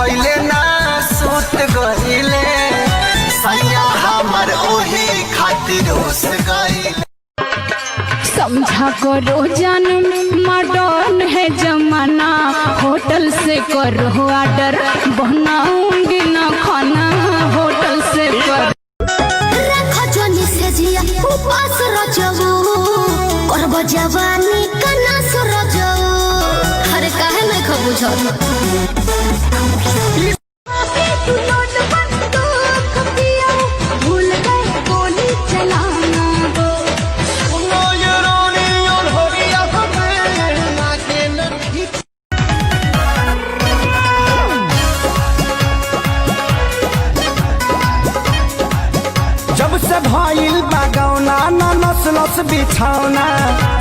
खैले ना सुत गईले सैया हमर ओही खातिर उस गईले। समझा करो जानम मॉडर्न है जमाना, होटल से करो ऑर्डर बनाऊंगी ना खाना होटल से कर। रखो जोनी से जिया उपास रजबू करबो जवानी कना सुरजो। हर काहे में खबुझ जब से भइल बागौना न नस्लस बिछौना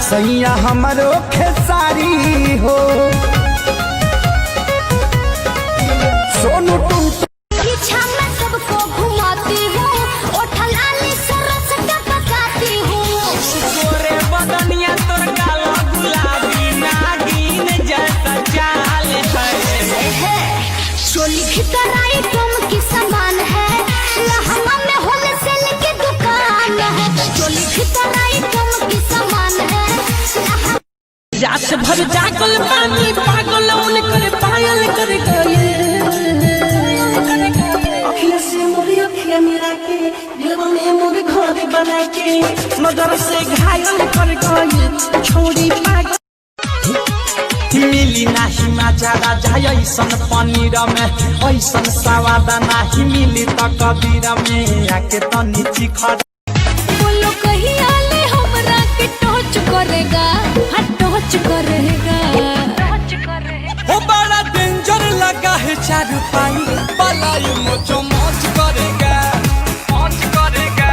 सैया हमरो खेसारी हो। सोनू तुम पीछा में सबको घुमाती हूँ, ओठल आली सरस टपकाती हूँ। तोरे बदनिया तोर काला गुलाबी नागिन जैसा चाल है। चोली भीतर आई तुम की सामान है, लहंगा में होलसेल की दुकान है। चोली भीतर आई तुम की सामान है। रात भर जागल पानी पागल उन कर पायल कर गए। अखियाँ से मोरी अखियाँ मिला के दिलवा में मोर घर बना के नजर से घायल कर गए छोड़ी पागल। मिली नाही मजा राजा ऐसन पनीर में ऐसन स्वाद नाही मिली त कबीर में आके तनी चिखर। बोलो कहिया ले हमरा के टच करेगा, हाँ टच करेगा। वो बड़ा डेंजर लगा है चारू पाई पलाई मोचो मौज करेगा मौज करेगा।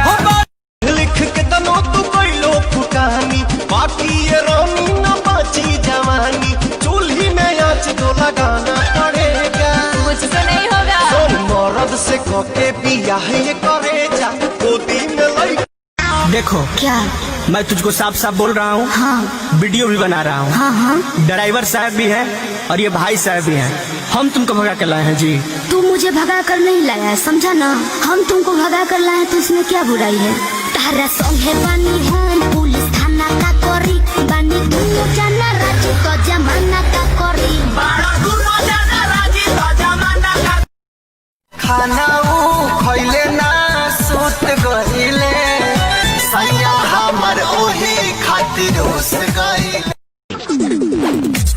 लिख के तनो तू कैलो फुकानी बाकी ये रोनी न बची जवानी चूल्ही में आँच तो लगाना पड़ेगा। मुझसे नहीं होगा। सोन मरद से कोके बिया ये करेजा गोदी में लई। देखो क्या? मैं तुझको साफ साफ बोल रहा हूँ। हाँ वीडियो भी बना रहा हूँ। हाँ ड्राइवर साहब भी हैं और ये भाई साहब भी हैं। हम तुमको भगा कर लाए हैं जी। तू मुझे भगा कर नहीं लाया है, समझा ना। हम तुमको भगा कर लाए हैं तो इसमें क्या बुराई है। तारा संगे बानी है पुलिस थाना का कोरी बानी दुनो जाना राजी तो जमाना का कोरी। खाना खैले ना सुत गईले सैया हमर ओही खातिर उस गईले।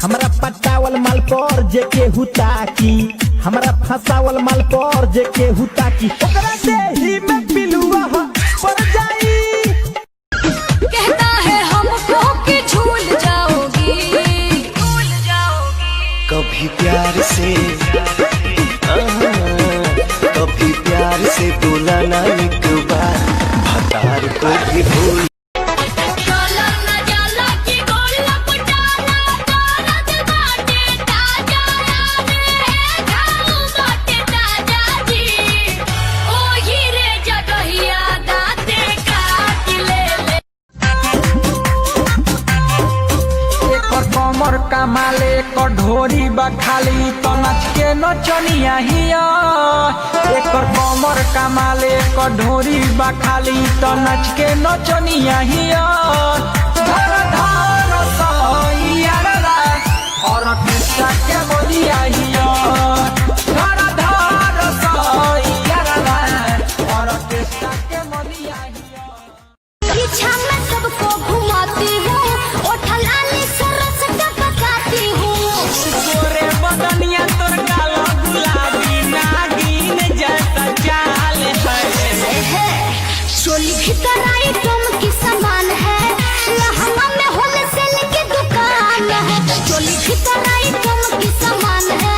हमरा पटावल माल पर जे के हुता की, हमरा फसावल माल पर जे के हुता की, ओकरा देही में पिलुआ पड़ जाई। कहता है हमको कि झूल जाओगी कभी प्यार से कभी प्यार से बोला ना एक बार भतार को भी भूल। कमर कमाले ढोरी बखाली तो नच के नचनिया हिया। एकर कमर कमाले ढोरी बखाली तो नच के नचनिया हिया। धर धर सैया रा और कृष्णा के बोलिया हिया। धर धर सैया रा और कृष्णा के बोलिया हिया। पीछा में सबको घुमाती हूँ, ओठल आली सरस टपकाती हूँ। तोरे बदनिया तोर काला गुलाबी नागिन जैसा चाल है। चोली भीतर आई तुम की सामान है, लहंगा में होलसेल की दुकान है। चोली भीतर आई तुम की सामान है।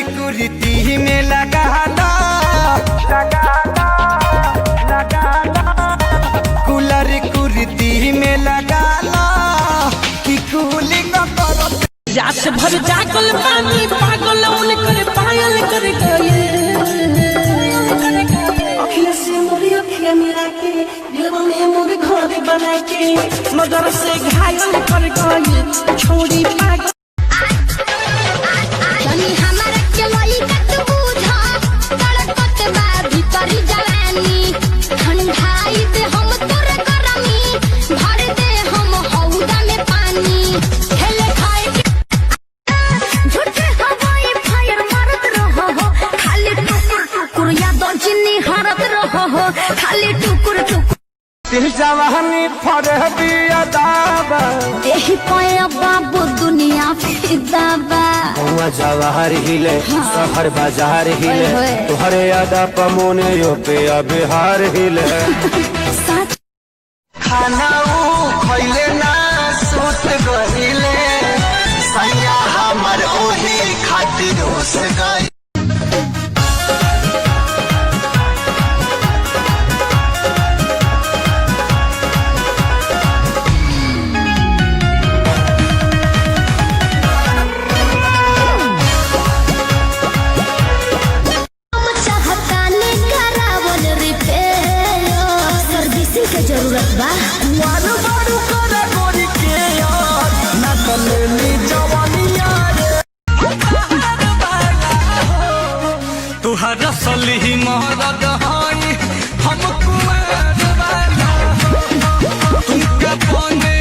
कुर्ती में लगाना कूलर कुर्ती में लगाना कि कूलिंग करो। रात भर जागल पानी पागल उन कर नजर से घायल कर गई छोड़ी पागल तनी हमारा के लइका तू बुझा तड़पत बा भीतरी जवानी ठंडाई दे हम तोरे गरमी भर दे हम हौदा में पानी खेले खाए के झूठे हवाई फायर मारत रहो हो खाली टुकुर टुकुर याद जिन्नी हरत रहो हो खाली टुकुर टुकुर दिल जवानी फरे बिया दाबा एही पाया बाबू दुनिया फिदा बा हुआ जवाहर हिले शहर बाजार हिले होए। तुहरे यादा पमोने यो पे बिहार हिले सच खाना खैले ना सुत गहिले सैया हमर ओही खातिर उस गई जरूरत बा वारू वारू करे गोरी के यार ना कलेली जवानिया रे तुहर सली मरद हाई हम कुमार वाला तुमके बने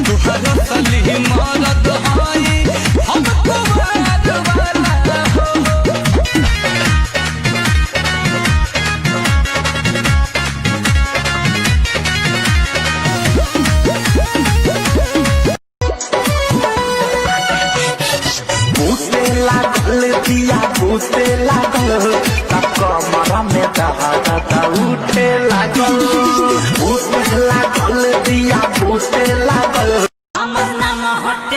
तुहर सली मरद हाई हम कुमार वाला दिया पूछते लागल कमरा में दहा उठे लागल पूछते लागल दिया पूछते लागल हमर नाम हट